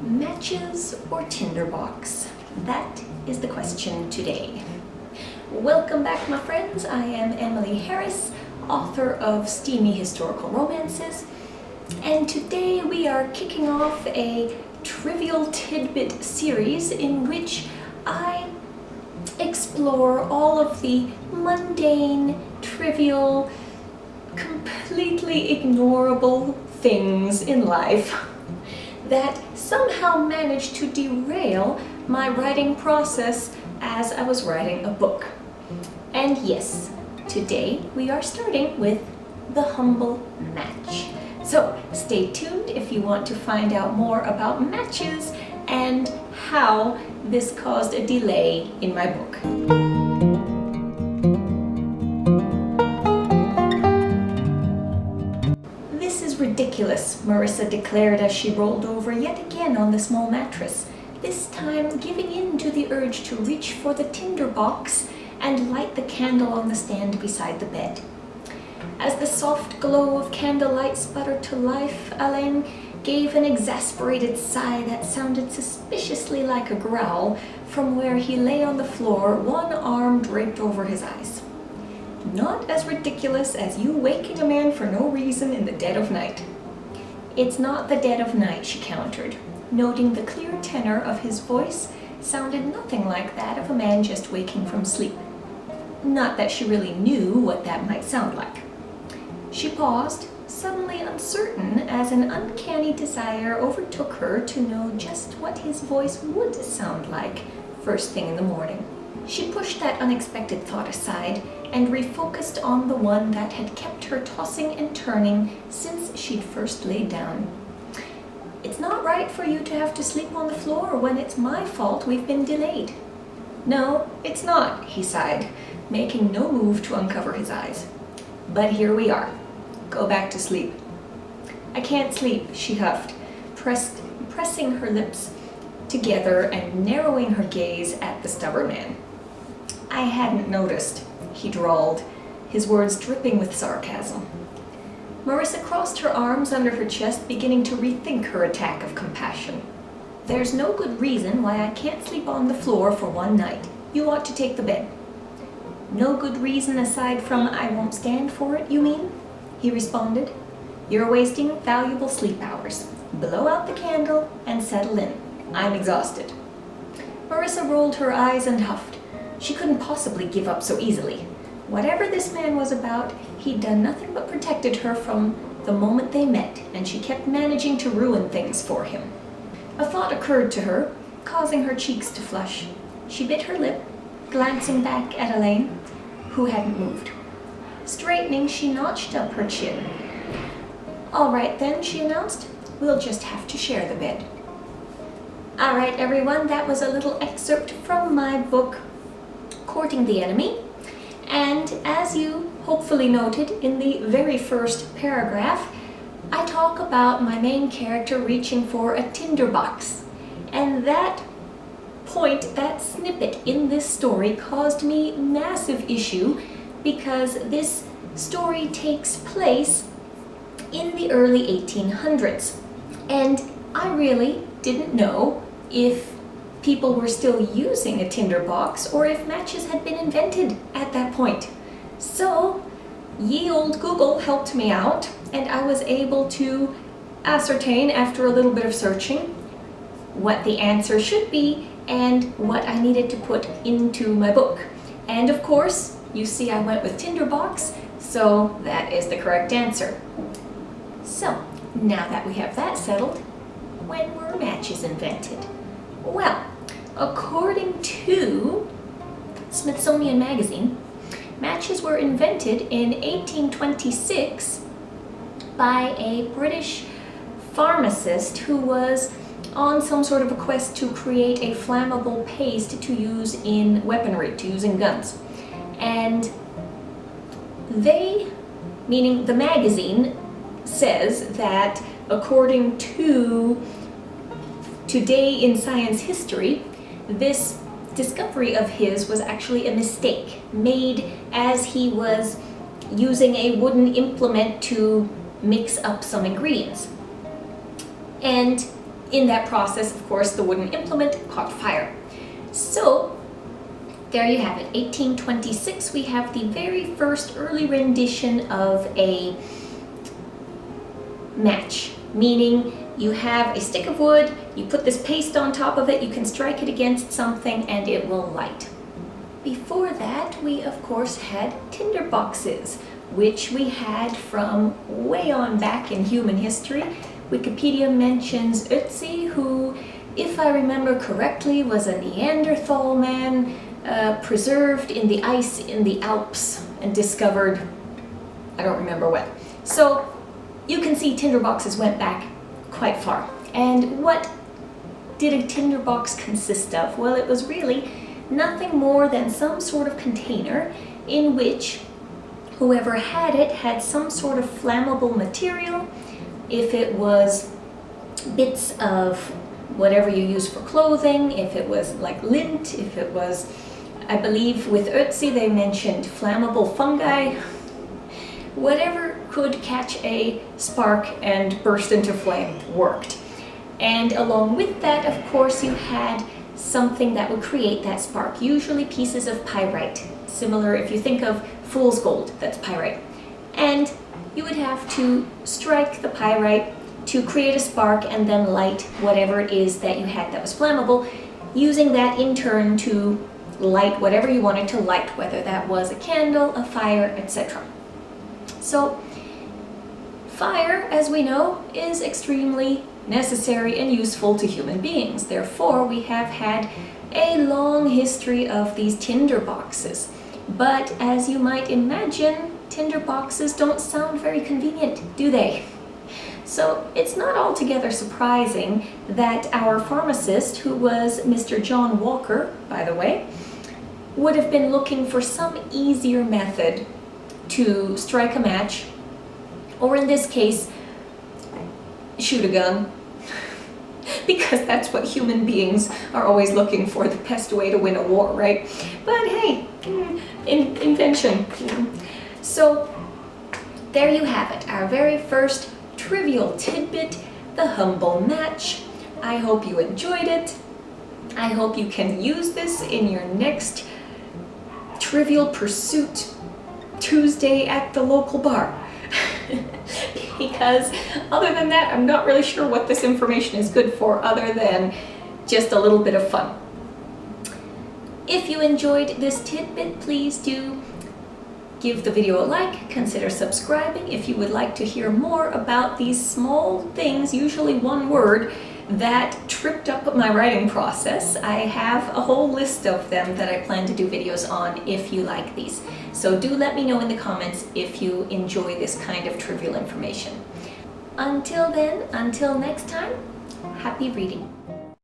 Matches or tinderbox? That is the question today. Welcome back, my friends. I am Emilee Harris, author of STEAMY historical romances, and today we are kicking off a trivial tidbit series in which I explore all of the mundane, trivial, completely ignorable things in life that somehow managed to derail my writing process as I was writing a book. And yes, today we are starting with the humble match. So stay tuned if you want to find out more about matches and how this caused a delay in my book. "This is ridiculous," Marissa declared as she rolled over yet again on the small mattress, this time giving in to the urge to reach for the tinder box and light the candle on the stand beside the bed. As the soft glow of candlelight sputtered to life, Alain gave an exasperated sigh that sounded suspiciously like a growl from where he lay on the floor, one arm draped over his eyes. "Not as ridiculous as you waking a man for no reason in the dead of night." "It's not the dead of night," she countered, noting the clear tenor of his voice sounded nothing like that of a man just waking from sleep. Not that she really knew what that might sound like. She paused, suddenly uncertain as an uncanny desire overtook her to know just what his voice would sound like first thing in the morning. She pushed that unexpected thought aside and refocused on the one that had kept her tossing and turning since she'd first laid down. "It's not right for you to have to sleep on the floor when it's my fault we've been delayed." "No, it's not," he sighed, making no move to uncover his eyes. "But here we are. Go back to sleep." "I can't sleep," she huffed, pressing her lips together and narrowing her gaze at the stubborn man. "I hadn't noticed," he drawled, his words dripping with sarcasm. Marissa crossed her arms under her chest, beginning to rethink her attack of compassion. "There's no good reason why I can't sleep on the floor for one night. You ought to take the bed." "No good reason aside from I won't stand for it, you mean?" he responded. "You're wasting valuable sleep hours. Blow out the candle and settle in. I'm exhausted." Marissa rolled her eyes and huffed. She couldn't possibly give up so easily. Whatever this man was about, he'd done nothing but protected her from the moment they met, and she kept managing to ruin things for him. A thought occurred to her, causing her cheeks to flush. She bit her lip, glancing back at Alain, who hadn't moved. Straightening, she notched up her chin. "All right then," she announced. "We'll just have to share the bed." All right, everyone, that was a little excerpt from my book, Courting the Enemy. And as you hopefully noted in the very first paragraph, I talk about my main character reaching for a tinderbox. And that point, that snippet in this story caused me massive issue because this story takes place in the early 1800s. And I really didn't know if people were still using a tinderbox or if matches had been invented at that point. So, ye old Google helped me out, and I was able to ascertain after a little bit of searching what the answer should be and what I needed to put into my book. And of course, you see I went with tinderbox, so that is the correct answer. So, now that we have that settled, when were matches invented? Well, according to Smithsonian Magazine, matches were invented in 1826 by a British pharmacist who was on some sort of a quest to create a flammable paste to use in weaponry, to use in guns. And they, meaning the magazine, says that according to Today in Science History, this discovery of his was actually a mistake made as he was using a wooden implement to mix up some ingredients. And in that process, of course, the wooden implement caught fire. So there you have it. 1826, we have the very first early rendition of a match, meaning you have a stick of wood, you put this paste on top of it, you can strike it against something and it will light. Before that, we of course had tinder boxes, which we had from way on back in human history. Wikipedia mentions Ötzi, who, if I remember correctly, was a Neanderthal man preserved in the ice in the Alps and discovered, I don't remember when. So you can see tinderboxes went back quite far. And what did a tinderbox consist of? Well, it was really nothing more than some sort of container in which whoever had it had some sort of flammable material. If it was bits of whatever you use for clothing, if it was like lint, if it was, I believe with Ötzi they mentioned flammable fungi, whatever could catch a spark and burst into flame worked. And along with that, of course, you had something that would create that spark, usually pieces of pyrite. Similar, if you think of fool's gold, that's pyrite. And you would have to strike the pyrite to create a spark and then light whatever it is that you had that was flammable, using that in turn to light whatever you wanted to light, whether that was a candle, a fire, etc. So fire, as we know, is extremely necessary and useful to human beings. Therefore, we have had a long history of these tinder boxes. But as you might imagine, tinder boxes don't sound very convenient, do they? So it's not altogether surprising that our pharmacist, who was Mr. John Walker, by the way, would have been looking for some easier method to strike a match, or in this case, shoot a gun, because that's what human beings are always looking for, the best way to win a war, right? But hey, invention. So there you have it, our very first trivial tidbit, the humble match. I hope you enjoyed it. I hope you can use this in your next Trivial Pursuit Tuesday at the local bar. Because other than that, I'm not really sure what this information is good for other than just a little bit of fun. If you enjoyed this tidbit, please do give the video a like, consider subscribing if you would like to hear more about these small things, usually one word, that tripped up my writing process. I have a whole list of them that I plan to do videos on if you like these. So do let me know in the comments if you enjoy this kind of trivial information. Until then, until next time, happy reading.